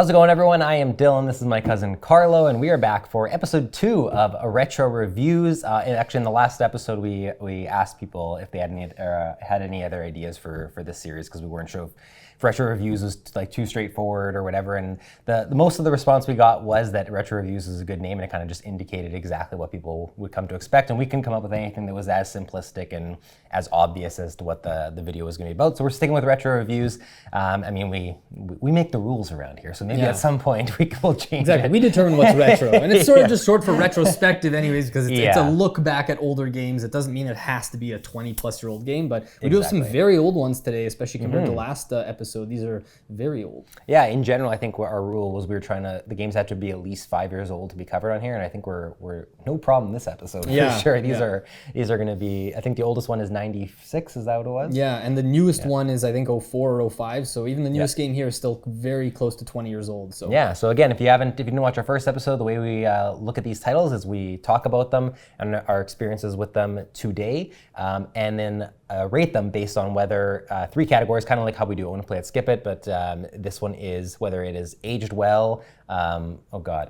How's it going, everyone? I am Dylan. This is my cousin Carlo, and we are back for episode 2 of Retro Reviews. And actually, in the last episode, we asked people if they had any other ideas for this series because we weren't sure if Retro Reviews was like too straightforward or whatever. And the most of the response we got was that Retro Reviews is a good name, and it kind of just indicated exactly what people would come to expect. And we can come up with anything that was as simplistic and as obvious as to what the video was going to be about. So we're sticking with Retro Reviews. I mean, we make the rules around here, so maybe at some point we will change Exactly. it. We determine what's retro. And it's sort of just short for retrospective anyways, because it's a look back at older games. It doesn't mean it has to be a 20-plus-year-old game, but we do have some very old ones today, especially compared to last episode. These are very old. Yeah, in general, I think our rule was the games had to be at least 5 years old to be covered on here, and I think we're no problem this episode for sure. These are going to be, I think the oldest one is 96, is that what it was? Yeah, and the newest one is I think 04 or 05, so even the newest game here is still very close to 20 years old. So yeah, so again, if you didn't watch our first episode, the way we look at these titles is we talk about them and our experiences with them today, and then rate them based on whether 3 categories, kind of like how we do it when we play at Skip It, but this one is whether it is aged well,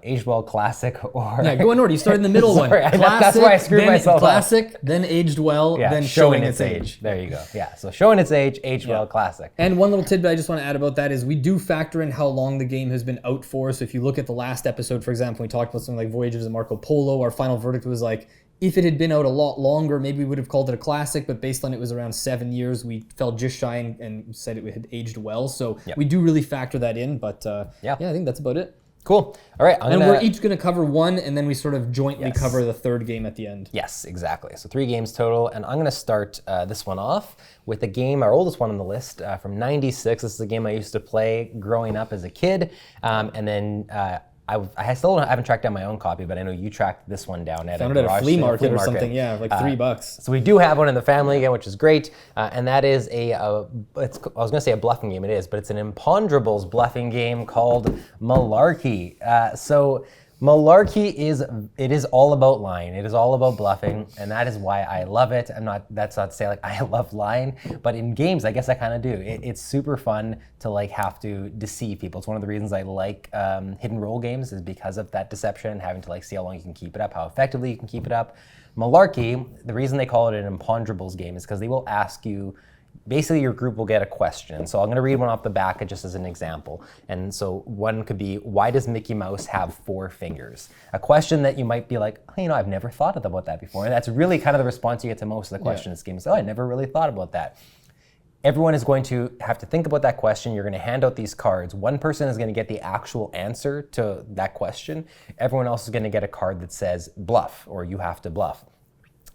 aged well, classic, or... Yeah, go in order. You start in the middle one. Classic, that's why I screwed myself classic, up. Then aged well, then showing its age. There you go. Yeah, so showing its age, aged well, classic. And one little tidbit I just want to add about that is we do factor in how long the game has been out for. So if you look at the last episode, for example, we talked about something like Voyages of Marco Polo. Our final verdict was like, if it had been out a lot longer, maybe we would have called it a classic, but based on it was around 7 years, we fell just shy and said it had aged well. So we do really factor that in, but I think that's about it. Cool. All right. We're each going to cover one, and then we sort of jointly cover the third game at the end. Yes, exactly. So 3 games total, and I'm going to start this one off with a game, our oldest one on the list, from '96. This is a game I used to play growing up as a kid, and then I still haven't tracked down my own copy, but I know you tracked this one down at Found it at a flea market or something, like $3. So we do have one in the family again, which is great, and that is I was going to say a bluffing game, it is, but it's an imponderables bluffing game called Malarky. So Malarky is all about lying. It is all about bluffing, and that is why I love it. That's not to say like I love lying, but in games, I guess I kind of do. It's super fun to like have to deceive people. It's one of the reasons I like hidden roll games is because of that deception, having to like see how long you can keep it up, how effectively you can keep it up. Malarky, the reason they call it an imponderables game is because they will ask you. Basically, your group will get a question. So I'm going to read one off the back just as an example. And so one could be, why does Mickey Mouse have 4 fingers? A question that you might be like, oh, I've never thought about that before. And that's really kind of the response you get to most of the questions in this game. Is, I never really thought about that. Everyone is going to have to think about that question. You're going to hand out these cards. One person is going to get the actual answer to that question. Everyone else is going to get a card that says bluff, or you have to bluff.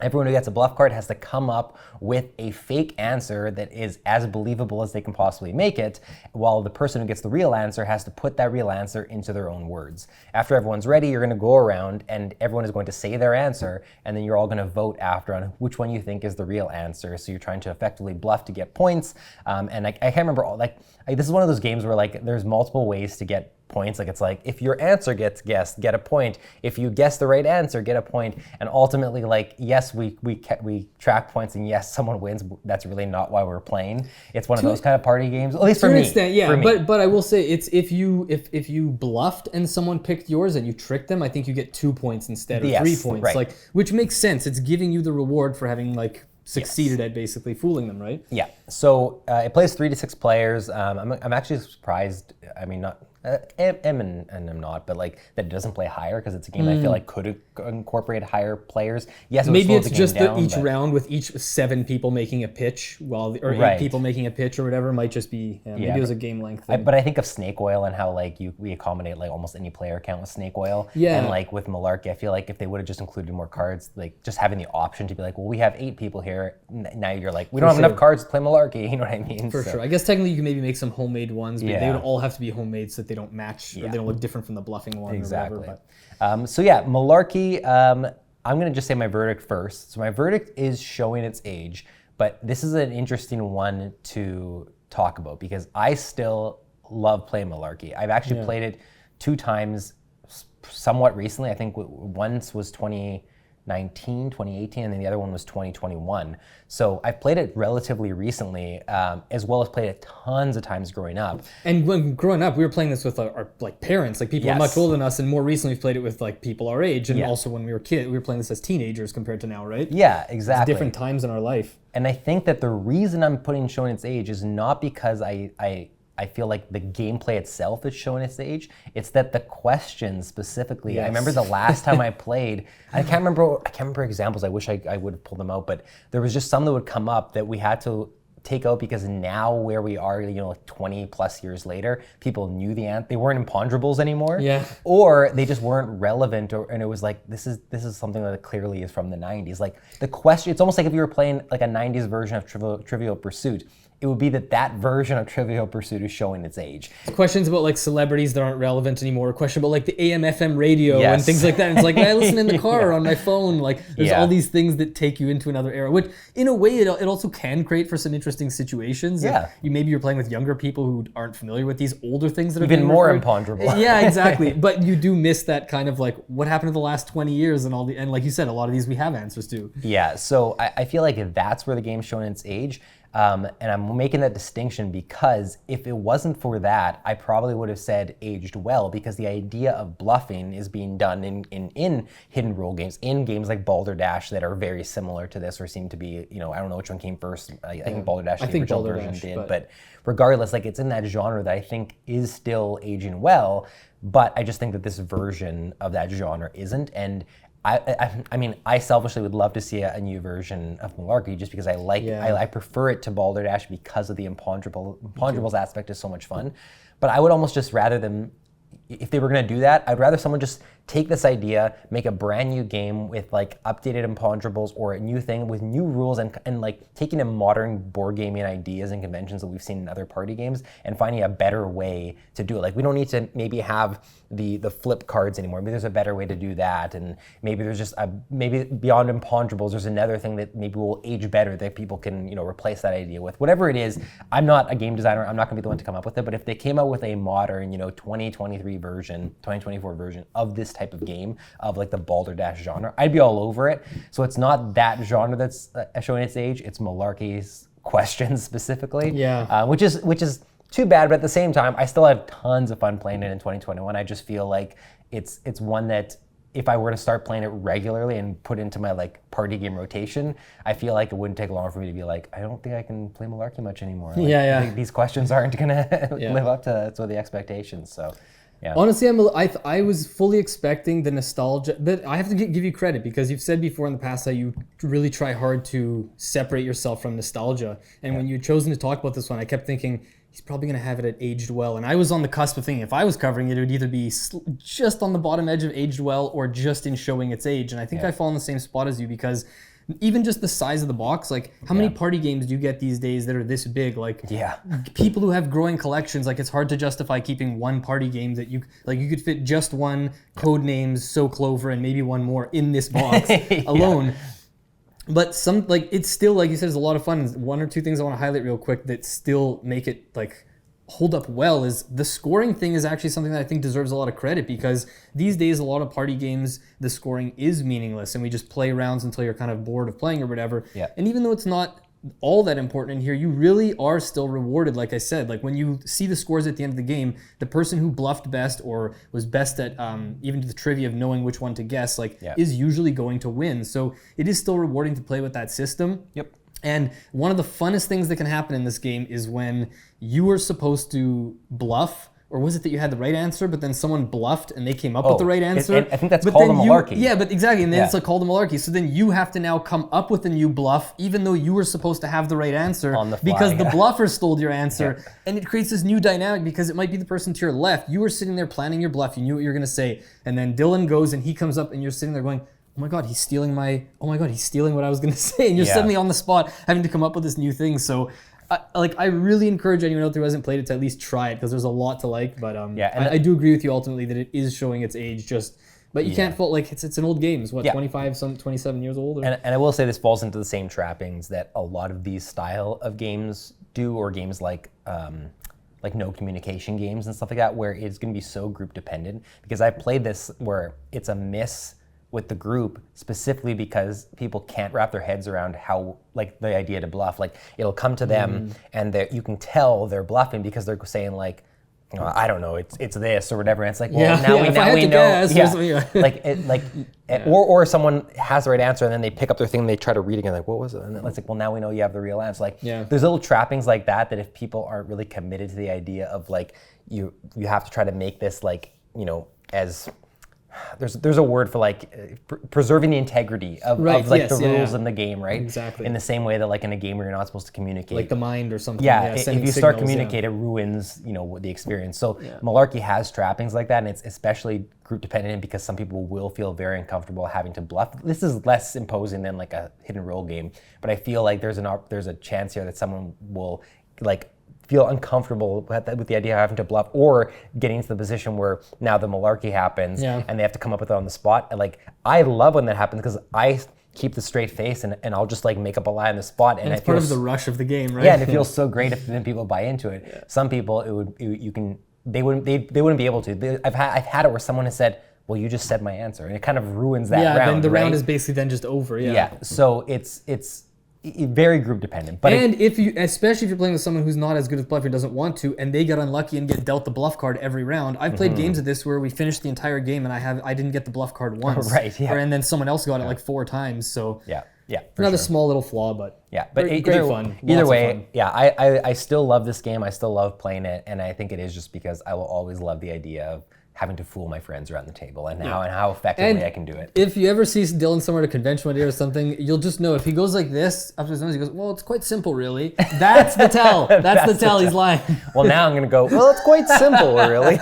Everyone who gets a bluff card has to come up with a fake answer that is as believable as they can possibly make it, while the person who gets the real answer has to put that real answer into their own words. After everyone's ready, you're going to go around and everyone is going to say their answer, and then you're all going to vote after on which one you think is the real answer. So you're trying to effectively bluff to get points. And I can't remember this is one of those games where like there's multiple ways to get points. Like it's like if your answer gets guessed, get a point. If you guess the right answer, get a point. And ultimately, like yes, we track points, and yes, someone wins. That's really not why we're playing. It's one of those kind of party games, at least for me. To an extent, yeah. But I will say it's if you bluffed and someone picked yours and you tricked them, I think you get 2 points instead of 3 points. Right. Like which makes sense. It's giving you the reward for having like succeeded at basically fooling them, right? Yeah. So it plays 3 to 6 players. I'm actually surprised. I mean, not. And I'm not, but like that it doesn't play higher because it's a game I feel like could incorporate higher players. Yes, maybe it's just each round with each 7 people making a pitch, or 8 people making a pitch or whatever. Might just be maybe it was a game length thing. But I think of Snake Oil and how like we accommodate like almost any player account with Snake Oil. Yeah. And like with Malarky, I feel like if they would have just included more cards, like just having the option to be like, well, we have 8 people here. Now you're like, we don't have enough cards to play Malarky. You know what I mean? For sure. I guess technically you can maybe make some homemade ones, but they would all have to be homemade so that they don't match or they don't look different from the bluffing one. Exactly. Or whatever, so yeah, Malarky, I'm going to just say my verdict first. So my verdict is showing its age, but this is an interesting one to talk about because I still love playing Malarky. I've actually played it 2 times somewhat recently. I think once was 2018, and then the other one was 2021. So I've played it relatively recently, as well as played it tons of times growing up. And when growing up, we were playing this with our like parents, like people who are much older than us, and more recently we've played it with like people our age, and also when we were kids, we were playing this as teenagers compared to now, right? Yeah, exactly. It's different times in our life. And I think that the reason I'm putting showing its age is not because I feel like the gameplay itself is showing its age. It's that the questions specifically. I remember the last time I played, I can't remember examples. I wish I would have pulled them out, but there was just some that would come up that we had to take out because now where we are, like 20 plus years later, people knew the answer. They weren't imponderables anymore. Yeah. Or they just weren't relevant, and it was like this is something that clearly is from the 90s. Like the question, it's almost like if you were playing like a 90s version of Trivial Pursuit. It would be that version of Trivial Pursuit is showing its age. Questions about like celebrities that aren't relevant anymore. Question about like the AM FM radio and things like that. And it's like, I listen in the car or on my phone. Like there's all these things that take you into another era, which in a way it also can create for some interesting situations. Yeah. Maybe you're playing with younger people who aren't familiar with these older things that are even being more referred. imponderable. Yeah, exactly. But you do miss that kind of like what happened in the last 20 years and and like you said, a lot of these we have answers to. Yeah, so I feel like that's where the game's showing its age. And I'm making that distinction because if it wasn't for that, I probably would have said aged well, because the idea of bluffing is being done in hidden rule games, in games like Balderdash that are very similar to this or seem to be, I don't know which one came first. I think Balderdash, the original version did. But regardless, like it's in that genre that I think is still aging well, but I just think that this version of that genre isn't. And I mean, I selfishly would love to see a new version of Malarky just because I prefer it to Balderdash because of the imponderables aspect is so much fun. But I would almost just rather them, if they were going to do that, I'd rather someone just take this idea, make a brand new game with like updated imponderables or a new thing with new rules and like taking in modern board gaming ideas and conventions that we've seen in other party games and finding a better way to do it. Like we don't need to maybe have the flip cards anymore. Maybe there's a better way to do that, and maybe there's just maybe beyond imponderables there's another thing that maybe will age better that people can replace that idea with. Whatever it is, I'm not a game designer. I'm not going to be the one to come up with it. But if they came out with a modern 2023 version, 2024 version of this type of game of like the Balderdash genre, I'd be all over it. So it's not that genre that's showing its age. It's Malarky's questions specifically. Yeah. Which is too bad, but at the same time, I still have tons of fun playing it in 2021. I just feel like it's one that if I were to start playing it regularly and put into my like party game rotation, I feel like it wouldn't take long for me to be like, I don't think I can play Malarky much anymore. Like, I think these questions aren't gonna live up to the expectations. So. Yeah. Honestly, I was fully expecting the nostalgia, but I have to give you credit because you've said before in the past that you really try hard to separate yourself from nostalgia. And when you'd chosen to talk about this one, I kept thinking, he's probably going to have it at aged well. And I was on the cusp of thinking if I was covering it, it would either be just on the bottom edge of aged well or just in showing its age. And I think I fall in the same spot as you because even just the size of the box, like how many party games do you get these days that are this big? Like people who have growing collections, like it's hard to justify keeping one party game that you could fit just one Codenames, So Clover, and maybe one more in this box alone. But it's still, like you said, it's a lot of fun. One or two things I want to highlight real quick that still make it like hold up well is the scoring thing is actually something that I think deserves a lot of credit because these days a lot of party games the scoring is meaningless and we just play rounds until you're kind of bored of playing or whatever. And even though it's not all that important in here, you really are still rewarded. Like I said, like when you see the scores at the end of the game, the person who bluffed best or was best at even to the trivia of knowing which one to guess is usually going to win. So it is still rewarding to play with that system. And one of the funnest things that can happen in this game is when you were supposed to bluff, or was it that you had the right answer, but then someone bluffed and they came up with the right answer? I think that's called a Malarky. Yeah, but exactly, and then it's like called a Malarky. So then you have to now come up with a new bluff, even though you were supposed to have the right answer on the fly, because the bluffer stole your answer. And it creates this new dynamic because it might be the person to your left. You were sitting there planning your bluff. You knew what you were going to say. And then Dylan goes and he comes up and you're sitting there going, oh my God, he's stealing what I was going to say. And you're suddenly on the spot having to come up with this new thing. So I really encourage anyone out there who hasn't played it to at least try it because there's a lot to like. But I do agree with you ultimately that it is showing its age but you can't fault, like, it's an old game. It's 27 years old? Or? And I will say this falls into the same trappings that a lot of these style of games do, or games like no communication games and stuff like that, where it's going to be so group dependent. Because I played this where it's a miss with the group specifically because people can't wrap their heads around how, like, the idea to bluff. Like, it'll come to them and you can tell they're bluffing because they're saying, like, I don't know, it's this or whatever. And it's like, well, now we know. Or someone has the right answer and then they pick up their thing and they try to read again, like, what was it? And it's like, well, now we know you have the real answer. Like, there's little trappings like that if people aren't really committed to the idea of, like, you have to try to make this, like, as there's a word for, like, preserving the integrity of the rules in the game, right? Exactly. In the same way that, like, in a game where you're not supposed to communicate, like the mind or something. If you start communicating, it ruins the experience. So Malarky has trappings like that, and it's especially group dependent because some people will feel very uncomfortable having to bluff. This is less imposing than, like, a hidden role game, but I feel like there's a chance here that someone will, like, feel uncomfortable with the idea of having to bluff or getting into the position where now the Malarky happens and they have to come up with it on the spot. And, like, I love when that happens because I keep the straight face and I'll just, like, make up a lie on the spot. And it's part of the rush of the game, right? Yeah, and it feels so great if then people buy into it. Yeah. Some people, they wouldn't be able to. I've had it where someone has said, well, you just said my answer, and it kind of ruins that round. Yeah, then the round is basically then just over. Yeah. So it's very group dependent. But especially if you're playing with someone who's not as good at bluffing, doesn't want to, and they get unlucky and get dealt the bluff card every round. I've played games of this where we finished the entire game and I didn't get the bluff card once. Right. Yeah. And then someone else got it like 4 times. So yeah. Another small little flaw, but great fun. Either way, I still love this game. I still love playing it, and I think it is just because I will always love the idea of having to fool my friends around the table and how effectively I can do it. If you ever see Dylan somewhere at a convention one day or something, you'll just know if he goes like this up to his nose, he goes, well, it's quite simple, really. That's the tell. That's the tell. He's lying. Well, now I'm going to go, well, it's quite simple, really.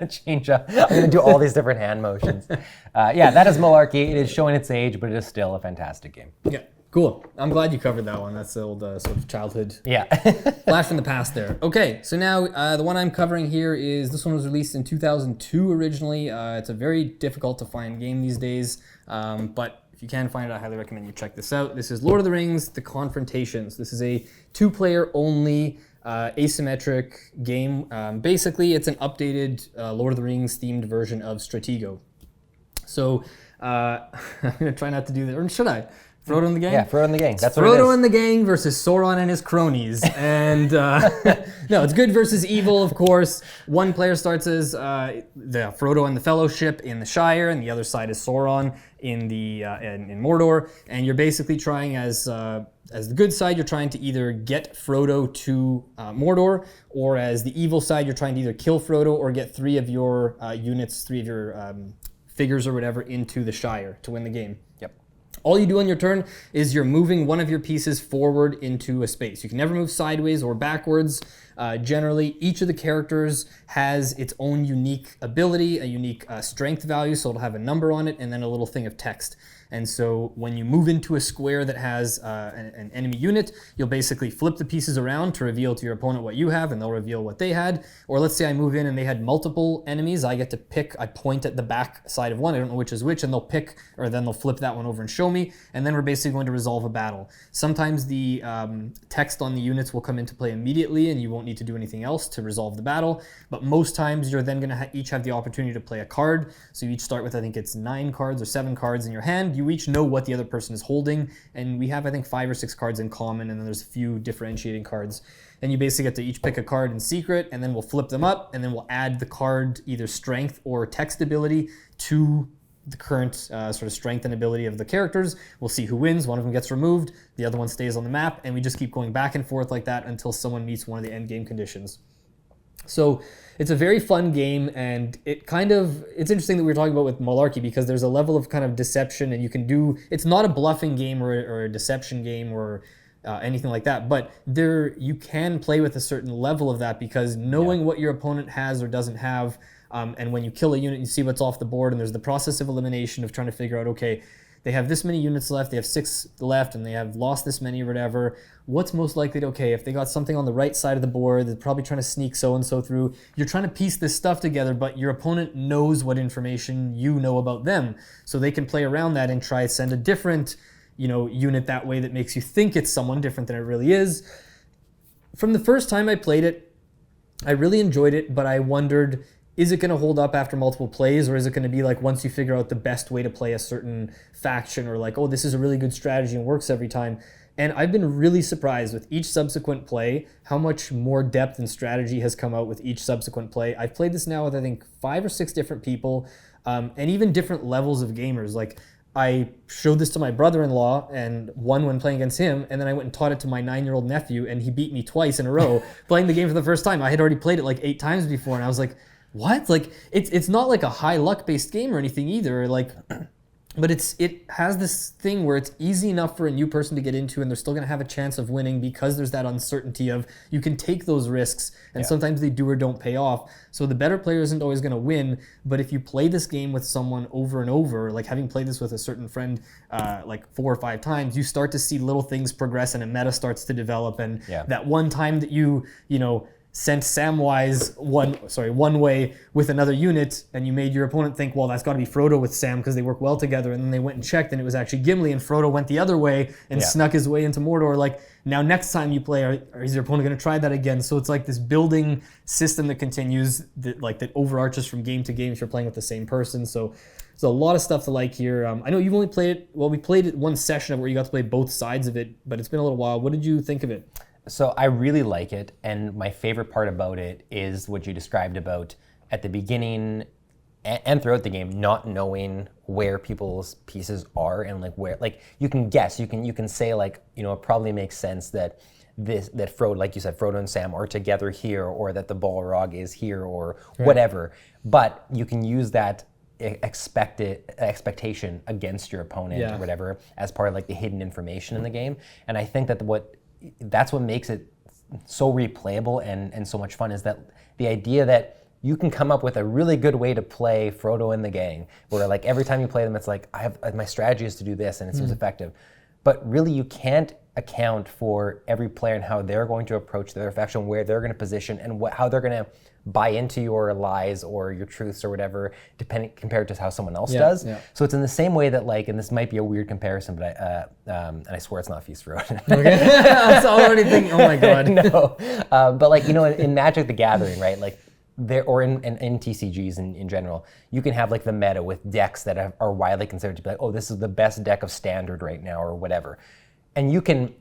Change up. I'm going to do all these different hand motions. That is Malarky. It is showing its age, but it is still a fantastic game. Yeah. Cool. I'm glad you covered that one. That's the old sort of childhood flash from the past there. Okay, so now the one I'm covering here this one was released in 2002 originally. It's a very difficult to find game these days, but if you can find it, I highly recommend you check this out. This is Lord of the Rings, The Confrontations. This is a 2-player only asymmetric game. Basically, it's an updated Lord of the Rings themed version of Stratego. So I'm going to try not to do that, or should I? Frodo and the gang? Yeah, Frodo and the gang. That's what Frodo it is. and the gang versus Sauron and his cronies. And no, it's good versus evil, of course. One player starts as the Frodo and the Fellowship in the Shire, and the other side is Sauron in Mordor. And you're basically trying as the good side, you're trying to either get Frodo to Mordor, or as the evil side, you're trying to either kill Frodo or get 3 of your units, 3 of your figures or whatever into the Shire to win the game. All you do on your turn is you're moving one of your pieces forward into a space. You can never move sideways or backwards. Generally, each of the characters has its own unique ability, a unique strength value, so it'll have a number on it, and then a little thing of text. And so when you move into a square that has an enemy unit, you'll basically flip the pieces around to reveal to your opponent what you have, and they'll reveal what they had. Or let's say I move in and they had multiple enemies. I get to pick, I point at the back side of one, I don't know which is which, and then they'll flip that one over and show me, and then we're basically going to resolve a battle. Sometimes the text on the units will come into play immediately, and you won't need to do anything else to resolve the battle, but most times you're then going to each have the opportunity to play a card. So you each start with, I think it's 9 cards or 7 cards in your hand. You each know what the other person is holding, and we have, I think, 5 or 6 cards in common, and then there's a few differentiating cards. And you basically get to each pick a card in secret, and then we'll flip them up, and then we'll add the card either strength or text ability to the current sort of strength and ability of the characters. We'll see who wins. One of them gets removed, the other one stays on the map, and we just keep going back and forth like that until someone meets one of the end game conditions. So it's a very fun game, and it's interesting that we were talking about with Malarky, because there's a level of kind of deception, and you can do, it's not a bluffing game or a deception game or anything like that, but you can play with a certain level of that, because knowing what your opponent has or doesn't have, and when you kill a unit, you see what's off the board, and there's the process of elimination of trying to figure out, okay, they have this many units left, they have 6 left, and they have lost this many or whatever. What's most likely to, okay, if they got something on the right side of the board, they're probably trying to sneak so-and-so through. You're trying to piece this stuff together, but your opponent knows what information you know about them. So they can play around that and try to send a different, unit that way that makes you think it's someone different than it really is. From the first time I played it, I really enjoyed it, but I wondered, is it going to hold up after multiple plays, or is it going to be like once you figure out the best way to play a certain faction, or like, oh, this is a really good strategy and works every time. And I've been really surprised with each subsequent play how much more depth and strategy has come out with each subsequent play. I've played this now with, I think, 5 or 6 different people, and even different levels of gamers. Like, I showed this to my brother-in-law and won when playing against him, and then I went and taught it to my 9-year-old nephew, and he beat me twice in a row playing the game for the first time. I had already played it like 8 times before, and I was like, what? Like, it's not like a high luck-based game or anything either. Like, but it has this thing where it's easy enough for a new person to get into, and they're still going to have a chance of winning because there's that uncertainty of you can take those risks, and sometimes they do or don't pay off. So the better player isn't always going to win, but if you play this game with someone over and over, like having played this with a certain friend like 4 or 5 times, you start to see little things progress and a meta starts to develop. And that one time that you know, sent Samwise one way with another unit, and you made your opponent think, well, that's got to be Frodo with Sam because they work well together, and then they went and checked, and it was actually Gimli, and Frodo went the other way and snuck his way into Mordor. Like, now next time you play, is your opponent going to try that again? So it's like this building system that continues, that overarches from game to game if you're playing with the same person. So there's a lot of stuff to like here. I know you've only played it, well, we played it one session of where you got to play both sides of it, but it's been a little while. What did you think of it? So I really like it, and my favorite part about it is what you described about at the beginning and throughout the game, not knowing where people's pieces are and like where, like you can guess, you can say like, you know, it probably makes sense that that Frodo, like you said, Frodo and Sam are together here, or that the Balrog is here, or whatever. But you can use that expectation against your opponent or whatever as part of like the hidden information in the game. And I think that that's what makes it so replayable and so much fun, is that the idea that you can come up with a really good way to play Frodo and the gang, where like every time you play them, it's like, my strategy is to do this and it seems effective. But really you can't account for every player and how they're going to approach their faction, where they're going to position, and how they're going to buy into your lies or your truths or whatever, compared to how someone else does. So it's in the same way that, like, and this might be a weird comparison, but and I swear it's not Feast Road. Okay. I was already thinking, oh my God. No, but like, you know, in Magic the Gathering, right? Like, or in TCGs in general, you can have like the meta with decks that are widely considered to be like, oh, this is the best deck of Standard right now, or whatever. And you can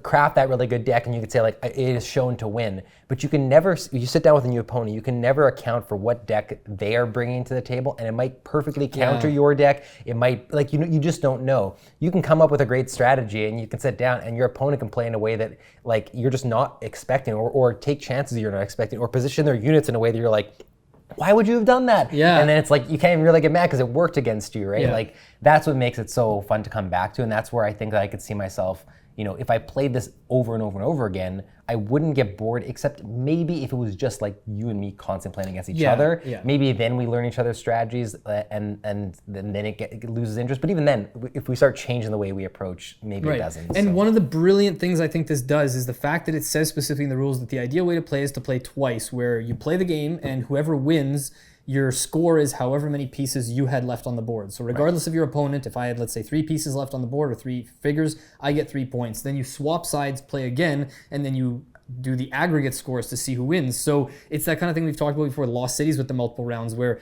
craft that really good deck, and you can say like, it is shown to win. But you can never, you sit down with a new opponent, you can never account for what deck they are bringing to the table, and it might perfectly counter your deck. It might, like, you just don't know. You can come up with a great strategy, and you can sit down, and your opponent can play in a way that like you're just not expecting, or take chances you're not expecting, or position their units in a way that you're like, why would you have done that? And then it's like, you can't even really get mad because it worked against you, right? Like, that's what makes it so fun to come back to. And that's where I think that I could see myself, you know, if I played this over and over and over again, I wouldn't get bored, except maybe if it was just like you and me constantly playing against each other. Maybe then we learn each other's strategies, and then it loses interest. But even then, if we start changing the way we approach, maybe it doesn't. And one of the brilliant things I think this does is the fact that it says specifically in the rules that the ideal way to play is to play twice, where you play the game and whoever wins, your score is however many pieces you had left on the board. So regardless of your opponent, if I had, let's say, 3 pieces left on the board or 3 figures, I get 3 points. Then you swap sides, play again, and then you do the aggregate scores to see who wins. So it's that kind of thing we've talked about before, Lost Cities with the multiple rounds, where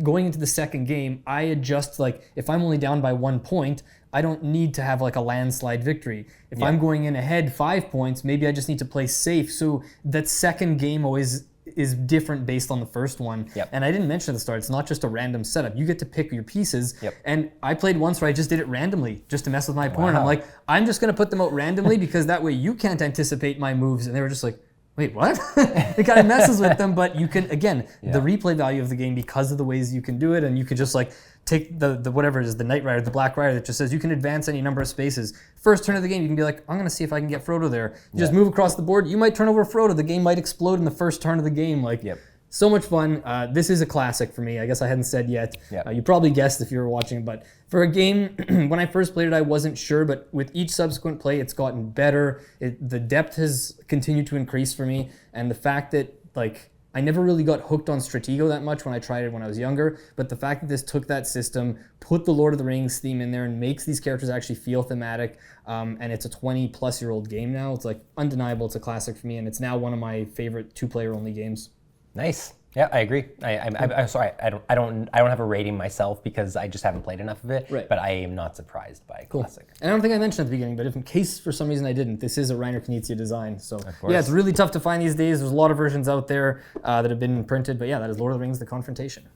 going into the second game, I adjust, like, if I'm only down by 1 point, I don't need to have like a landslide victory. If I'm going in ahead 5 points, maybe I just need to play safe. So that second game always is different based on the first one. And I didn't mention at the start, it's not just a random setup. You get to pick your pieces. And I played once where I just did it randomly just to mess with my opponent. I'm like, I'm just going to put them out randomly because that way you can't anticipate my moves. And they were just like, wait, what? It kind of messes with them, but you can, again, the replay value of the game because of the ways you can do it, and you can just like take the whatever it is, the Knight Rider, the Black Rider that just says you can advance any number of spaces. First turn of the game, you can be like, I'm going to see if I can get Frodo there. You just move across the board. You might turn over Frodo. The game might explode in the first turn of the game. Like, so much fun. This is a classic for me. I guess I hadn't said yet. You probably guessed if you were watching, but for a game, when I first played it, I wasn't sure, but with each subsequent play, it's gotten better. The depth has continued to increase for me, and the fact that, like, I never really got hooked on Stratego that much when I tried it when I was younger, but the fact that this took that system, put the Lord of the Rings theme in there, and makes these characters actually feel thematic, and it's a 20-plus-year-old game now. It's like undeniable. It's a classic for me, and it's now one of my favorite 2-player only games. Nice. Yeah, I agree. I'm sorry. I don't have a rating myself because I just haven't played enough of it. Right. But I am not surprised by Classic. And I don't think I mentioned at the beginning, but if in case for some reason I didn't, this is a Reiner Knizia design. So course. yeah, it's really tough to find these days. There's a lot of versions out there that have been printed. But yeah, that is Lord of the Rings: The Confrontation.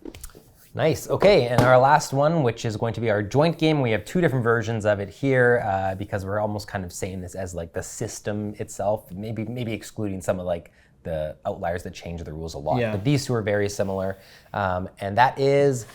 Nice. Okay, and our last one, which is going to be our joint game. We have two different versions of it here because we're almost kind of saying this as like the system itself, maybe excluding some of like the outliers that change the rules a lot. Yeah. But these two are very similar, and that is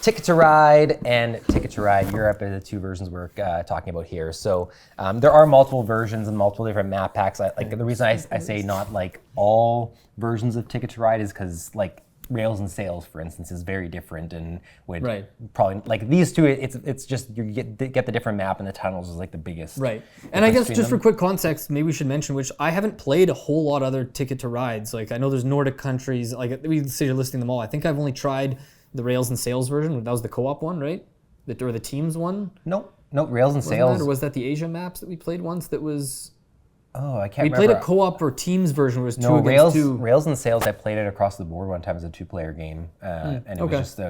Ticket to Ride and Ticket to Ride Europe are the two versions we're talking about here. So there are multiple versions and multiple different map packs. Like the reason I say not like all versions of Ticket to Ride is because like Rails and Sails, for instance, is very different and would probably like these two. It's just you get the different map and the tunnels is like the biggest. Right, and I guess just for quick context, maybe we should mention which I haven't played a whole lot other Ticket to Rides. Like I know there's Nordic countries. Like we say you're listing them all. I think I've only tried the Rails and Sails version. That was the co-op one, right? Or the Teams one. Nope, Rails and Sails. Or was that the Asia maps that we played once? That was. Oh, I can't remember. We played a co-op or Teams version where it was two against two. Rails and Sails, I played it across the board one time as a 2-player game, and it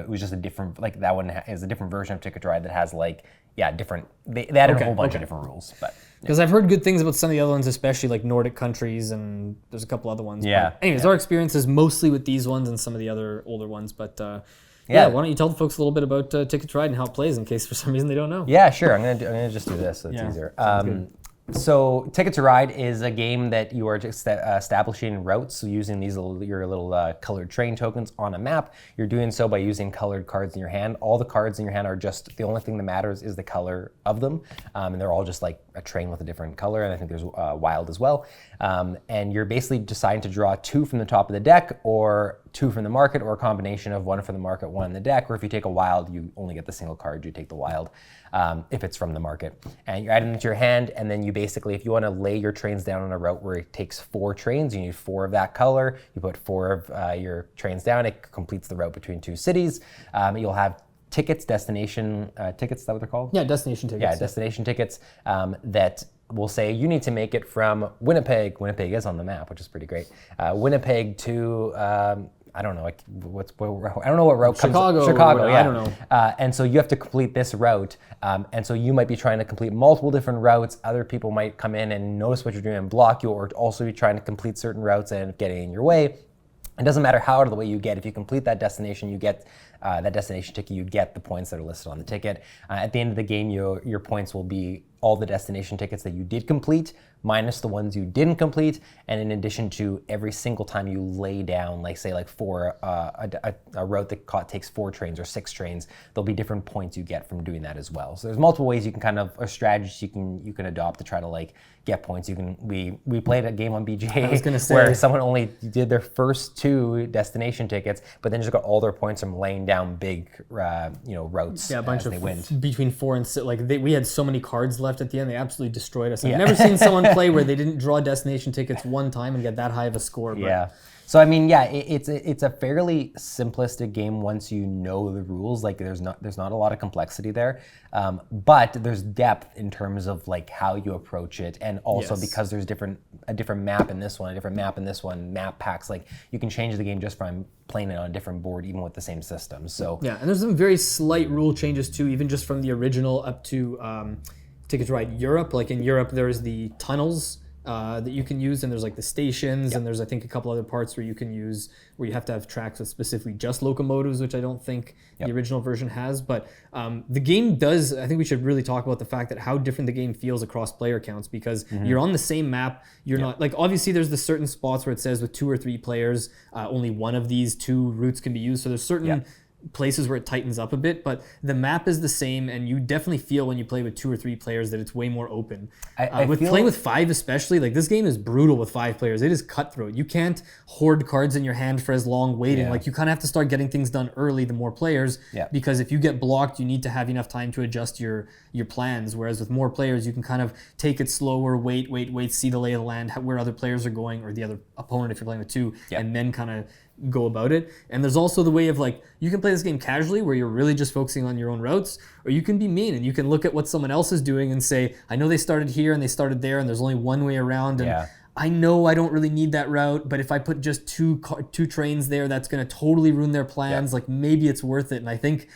was just a different, like that one is a different version of Ticket to Ride that has like, different, they added a whole bunch of different rules. But because I've heard good things about some of the other ones, especially like Nordic countries, and there's a couple other ones. Yeah. But anyways, our experience is mostly with these ones and some of the other older ones, but why don't you tell the folks a little bit about Ticket to Ride and how it plays in case for some reason they don't know? Yeah, sure. I'm gonna just do this so it's easier. So Ticket to Ride is a game that you are just establishing routes so using your little colored train tokens on a map. You're doing so by using colored cards in your hand. All the cards in your hand are just, the only thing that matters is the color of them. And they're all just like a train with a different color. And I think there's wild as well. And you're basically deciding to draw 2 from the top of the deck or 2 from the market, or a combination of 1 from the market, 1 in the deck. Or if you take a wild, you only get the single card, you take the wild if it's from the market. And you add them to your hand, and then you basically, if you want to lay your trains down on a route where it takes 4 trains, you need 4 of that color. You put 4 of your trains down, it completes the route between 2 cities. You'll have tickets, destination tickets, is that what they're called? Yeah, destination tickets. Yeah, destination tickets that will say you need to make it from Winnipeg. Winnipeg is on the map, which is pretty great. Winnipeg to I don't know. I don't know what route comes. Chicago. Yeah. I don't know. And so you have to complete this route. And so you might be trying to complete multiple different routes. Other people might come in and notice what you're doing and block you, or also be trying to complete certain routes and getting in your way. It doesn't matter how out of the way you get. If you complete that destination, you get that destination ticket. You get the points that are listed on the ticket. At the end of the game, your points will be all the destination tickets that you did complete, minus the ones you didn't complete, and in addition to every single time you lay down, like say like for a route that takes 4 trains or 6 trains, there'll be different points you get from doing that as well. So there's multiple ways you can kind of, or strategies you can adopt to try to like get points. We played a game on BJ where someone only did their first 2 destination tickets, but then just got all their points from laying down big routes. Yeah, a bunch as they went. Between 4 and 6. Like we had so many cards left at the end, they absolutely destroyed us. I've never seen someone play where they didn't draw destination tickets one time and get that high of a score. But. Yeah. So I mean, it's a fairly simplistic game once you know the rules. Like there's not a lot of complexity there, but there's depth in terms of like how you approach it, and also because there's a different map in this one, a different map in this one, map packs. Like you can change the game just from playing it on a different board, even with the same system. So yeah, and there's some very slight rule changes too, even just from the original up to Ticket to Ride Europe. Like in Europe, there's the tunnels that you can use, and there's like the stations, and there's I think a couple other parts where you can use where you have to have tracks with specifically just locomotives, which I don't think the original version has. But the game does. I think we should really talk about the fact that how different the game feels across player counts, because you're on the same map. You're not like, obviously there's the certain spots where it says with 2 or 3 players, only one of these 2 routes can be used. So there's certain places where it tightens up a bit, but the map is the same, and you definitely feel when you play with 2 or 3 players that it's way more open. Playing with 5 especially, like this game is brutal with 5 players. It is cutthroat. You can't hoard cards in your hand for as long waiting. Like you kind of have to start getting things done early the more players, because if you get blocked, you need to have enough time to adjust your plans, whereas with more players, you can kind of take it slower, wait, see the lay of the land, where other players are going, or the other opponent if you're playing with 2, and then kind of go about it. And there's also the way of like, you can play this game casually where you're really just focusing on your own routes, or you can be mean and you can look at what someone else is doing and say, I know they started here and they started there and there's only one way around. And I know I don't really need that route, but if I put just two trains there, that's going to totally ruin their plans. Like maybe it's worth it. And I think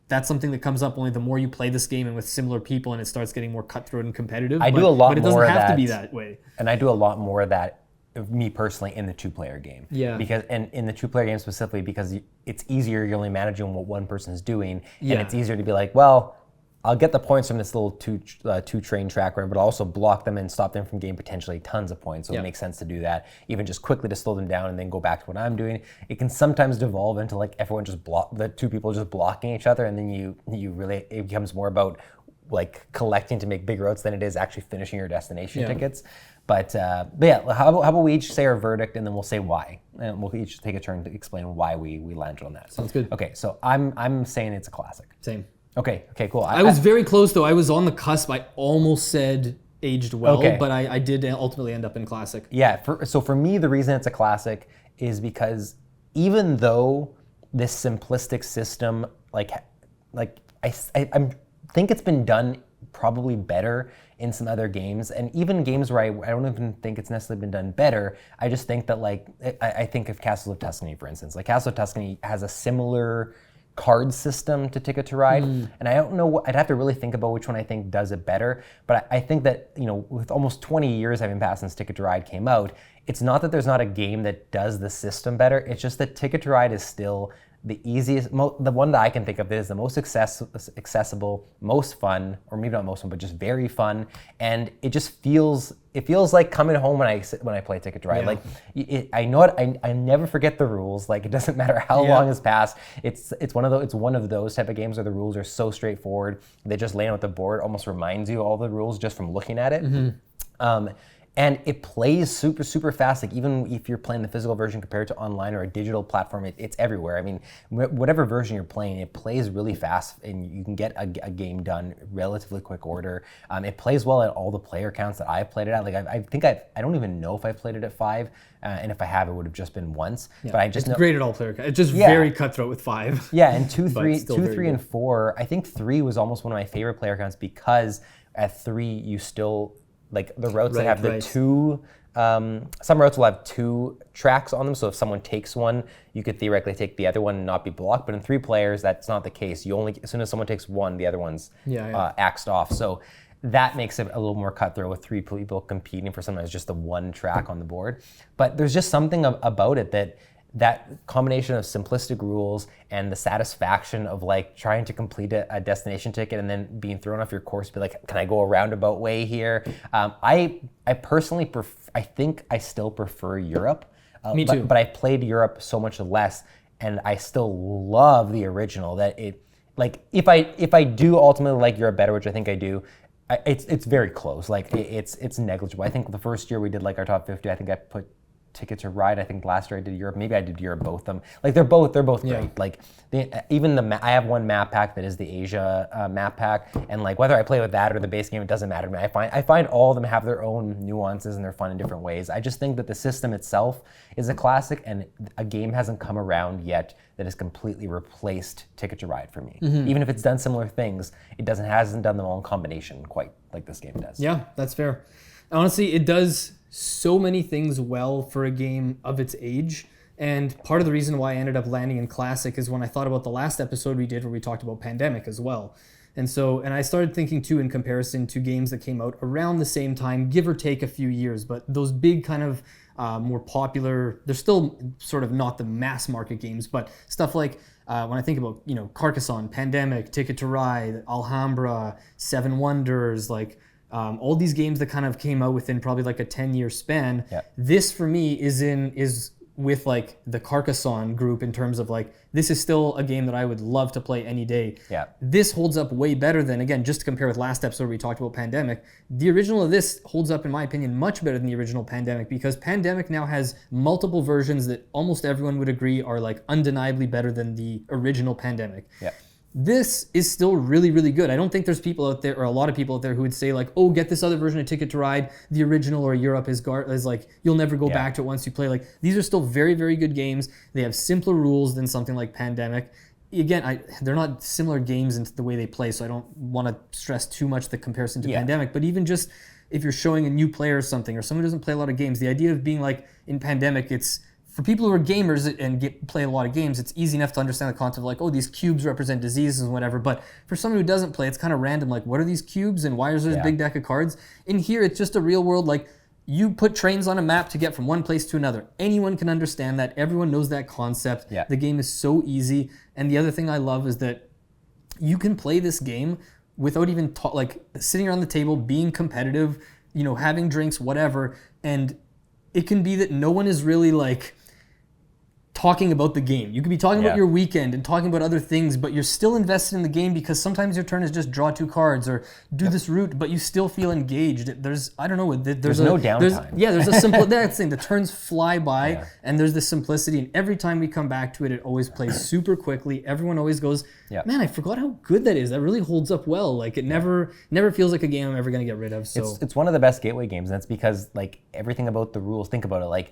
that's something that comes up only the more you play this game and with similar people, and it starts getting more cutthroat and competitive. I do a lot more of that. But it doesn't have to be that way. And I do a lot more of that, me personally, in the two-player game. Yeah. Because, and in the two-player game specifically, because it's easier, you're only managing what one person's doing, and it's easier to be like, well, I'll get the points from this little two train track, right, but I'll also block them and stop them from getting potentially tons of points. So it makes sense to do that, even just quickly to slow them down and then go back to what I'm doing. It can sometimes devolve into like everyone just the two people just blocking each other, and then you really, it becomes more about like collecting to make big routes than it is actually finishing your destination tickets. But yeah, how about we each say our verdict and then we'll say why, and we'll each take a turn to explain why we landed on that. Sounds good. Okay, so I'm saying it's a classic. Same. Okay, cool. I was very close though. I was on the cusp. I almost said aged well, but I did ultimately end up in classic. Yeah, so for me, the reason it's a classic is because even though this simplistic system, I think it's been done probably better in some other games, and even games where I don't even think it's necessarily been done better. I just think that I think of Castle of Tuscany, for instance. Like Castle of Tuscany has a similar card system to Ticket to Ride, and I don't know. I'd have to really think about which one I think does it better. But I think that with almost 20 years having passed since Ticket to Ride came out, it's not that there's not a game that does the system better. It's just that Ticket to Ride is still the easiest, the one that I can think of that is the most accessible, most fun, or maybe not most fun, but just very fun, and it just feels like coming home when I play Ticket to Ride. Like I know it, I never forget the rules. Like it doesn't matter how long has passed. It's one of those type of games where the rules are so straightforward. They just lay out the board, almost reminds you all the rules just from looking at it. And it plays super, super fast. Like even if you're playing the physical version compared to online or a digital platform, it's everywhere. I mean, whatever version you're playing, it plays really fast, and you can get a game done relatively quick order. It plays well at all the player counts that I've played it at. Like I don't even know if I played it at 5, and if I have, it would have just been once. But I just it's great at all player counts. It's just very cutthroat with 5. Yeah, and 2, 3, and 4. I think 3 was almost one of my favorite player counts because at 3 you still. Like the routes that have the two, some routes will have 2 tracks on them. So if someone takes one, you could theoretically take the other one and not be blocked. But in 3 players, that's not the case. You only, as soon as someone takes one, the other one's axed off. So that makes it a little more cutthroat with 3 people competing for sometimes just the one track on the board. But there's just something about it that combination of simplistic rules and the satisfaction of like trying to complete a destination ticket and then being thrown off your course, be like, can I go a roundabout way here? I personally, I think I still prefer Europe. Me too. But I played Europe so much less, and I still love the original. That it, like, if I do ultimately like Europe better, which I think I do, it's very close. Like it's negligible. I think the first year we did like our top 50, I think I put Ticket to Ride. I think last year I did Europe. Maybe I did Europe both of them. Like they're both great. Like I have one map pack that is the Asia map pack, and like whether I play with that or the base game, it doesn't matter to me. I find all of them have their own nuances and they're fun in different ways. I just think that the system itself is a classic, and a game hasn't come around yet that has completely replaced Ticket to Ride for me. Even if it's done similar things, it hasn't done them all in combination quite like this game does. Yeah, that's fair. Honestly, it does so many things well for a game of its age. And part of the reason why I ended up landing in Classic is when I thought about the last episode we did where we talked about Pandemic as well. And I started thinking too in comparison to games that came out around the same time, give or take a few years, but those big kind of more popular, they're still sort of not the mass market games, but stuff like when I think about, Carcassonne, Pandemic, Ticket to Ride, Alhambra, Seven Wonders, like all these games that kind of came out within probably like a 10-year span. This for me is with like the Carcassonne group in terms of like, this is still a game that I would love to play any day. This holds up way better than, again, just to compare with last episode where we talked about Pandemic, the original of this holds up in my opinion much better than the original Pandemic, because Pandemic now has multiple versions that almost everyone would agree are like undeniably better than the original Pandemic. This is still really, really good. I don't think there's people out there, or a lot of people out there, who would say like, oh, get this other version of Ticket to Ride. The original or Europe is like, you'll never go back to it once you play. Like, these are still very, very good games. They have simpler rules than something like Pandemic. Again, they're not similar games into the way they play, so I don't want to stress too much the comparison to Pandemic. But even just if you're showing a new player something or someone who doesn't play a lot of games, the idea of being like in Pandemic, it's for people who are gamers and play a lot of games, it's easy enough to understand the concept of like, oh, these cubes represent diseases and whatever. But for someone who doesn't play, it's kind of random. Like, what are these cubes and why is there this big deck of cards? In here, it's just a real world, like, you put trains on a map to get from one place to another. Anyone can understand that. Everyone knows that concept. Yeah. The game is so easy. And the other thing I love is that you can play this game without even like sitting around the table, being competitive, you know, having drinks, whatever. And it can be that no one is really like talking about the game. You could be talking about your weekend and talking about other things, but you're still invested in the game because sometimes your turn is just draw 2 cards or do this route, but you still feel engaged. There's, I don't know, there's no downtime. There's a simple, that's the thing, the turns fly by and there's this simplicity, and every time we come back to it, it always plays super quickly. Everyone always goes, man, I forgot how good that is. That really holds up well. Like it never feels like a game I'm ever going to get rid of. So it's one of the best gateway games, and that's because like everything about the rules, think about it, like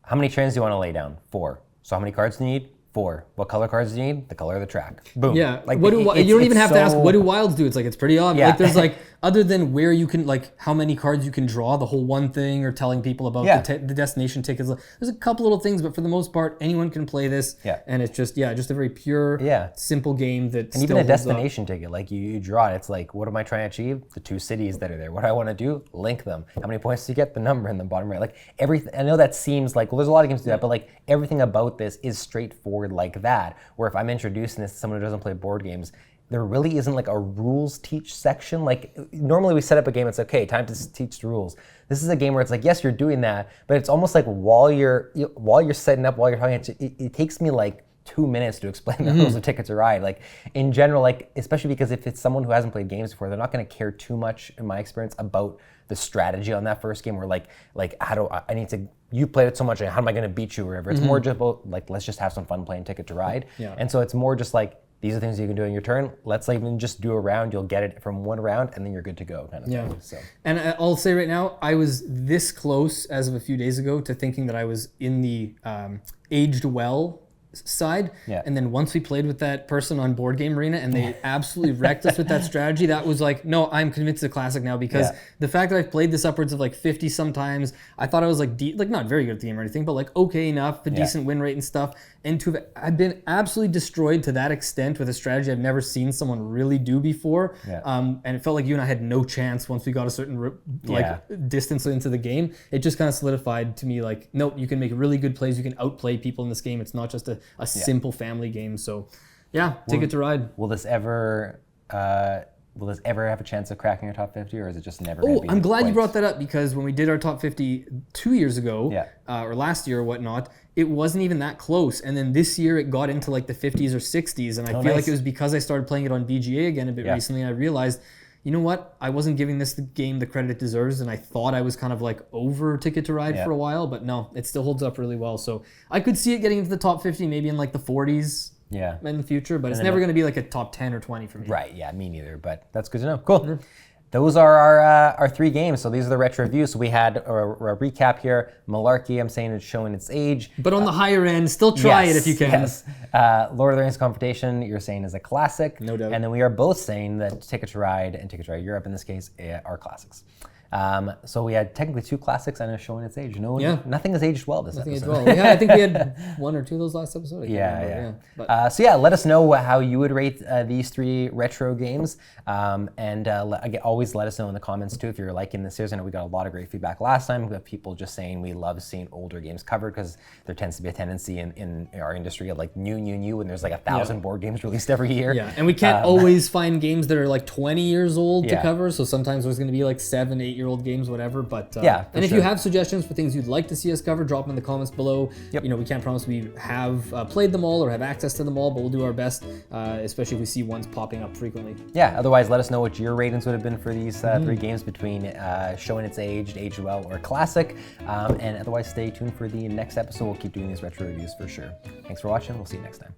how many trains do you want to lay down? 4. So how many cards do you need? 4. What color cards do you need? The color of the track. Boom. Yeah. Like you don't even have to ask, what do wilds do? It's like, it's pretty obvious. Yeah. Like there's like, other than where you can, like how many cards you can draw, the whole one thing, or telling people about the destination tickets. There's a couple little things, but for the most part, anyone can play this. Yeah. And it's just a very pure, simple game that and even a destination ticket, like you draw it, it's like, what am I trying to achieve? The 2 cities that are there. What do I want to do? Link them. How many points do you get? The number in the bottom right. Like everything. I know that seems like, well, there's a lot of games to do that, but like everything about this is straightforward like that. Where if I'm introducing this to someone who doesn't play board games, there really isn't like a rules teach section. Like normally we set up a game, it's okay, time to teach the rules. This is a game where it's like, yes, you're doing that, but it's almost like while you're setting up, while you're talking, it takes me like 2 minutes to explain the rules of Ticket to Ride. Like in general, like especially because if it's someone who hasn't played games before, they're not going to care too much, in my experience, about the strategy on that first game. Or like how do I need to? You played it so much, how am I going to beat you or whatever? It's more just about like, let's just have some fun playing Ticket to Ride. Yeah. And so it's more just like, these are things you can do in your turn. Let's even just do a round. You'll get it from one round, and then you're good to go, kind of thing. So. And I'll say right now, I was this close as of a few days ago to thinking that I was in the aged well side. Yeah. And then once we played with that person on Board Game Arena and they absolutely wrecked us with that strategy, that was like, no, I'm convinced it's a classic now, because the fact that I've played this upwards of like 50 sometimes, I thought I was like not very good at the game or anything, but like okay enough, a decent win rate and stuff. And I've been absolutely destroyed to that extent with a strategy I've never seen someone really do before. And it felt like you and I had no chance once we got a certain distance into the game. It just kind of solidified to me like, nope, you can make really good plays. You can outplay people in this game. It's not just a simple family game. So Ticket to Ride. Will this ever have a chance of cracking your top 50, or is it just never going to be? I'm glad you brought that up, because when we did our top 50 2 years ago, or last year or whatnot, it wasn't even that close. And then this year it got into like the 50s or 60s. And I feel like it was because I started playing it on BGA again a bit recently. And I realized, you know what? I wasn't giving this game the credit it deserves, and I thought I was kind of like over Ticket to Ride for a while, but no, it still holds up really well. So I could see it getting into the top 50, maybe in like the 40s. In the future, but it's never going to be like a top 10 or 20 for me. Right, me neither, but that's good to know. Cool. Those are our 3 games. So these are the retro reviews. So we had a recap here. Malarky, I'm saying it's showing its age. But on the higher end, still try it if you can. Yes. Lord of the Rings Confrontation, you're saying is a classic. No doubt. And then we are both saying that Ticket to Ride and Ticket to Ride Europe, in this case, are classics. So we had technically 2 classics and it's showing its age. Nothing has aged well this episode. I think we had 1 or 2 of those last episode. Let us know how you would rate these 3 retro games, and always let us know in the comments too if you're liking this series. I know we got a lot of great feedback last time of people just saying we love seeing older games covered, because there tends to be a tendency in our industry of like new when there's like 1,000 board games released every year. And we can't always find games that are like 20 years old to cover, so sometimes there's going to be like 7, 8-year-old games, whatever. But and if you have suggestions for things you'd like to see us cover, drop them in the comments below. We can't promise we have played them all or have access to them all, but we'll do our best, especially if we see ones popping up frequently. Otherwise, let us know what your ratings would have been for these 3 games between showing its age, aged well, or classic. And otherwise, stay tuned for the next episode. We'll keep doing these retro reviews for sure. Thanks for watching. We'll see you next time.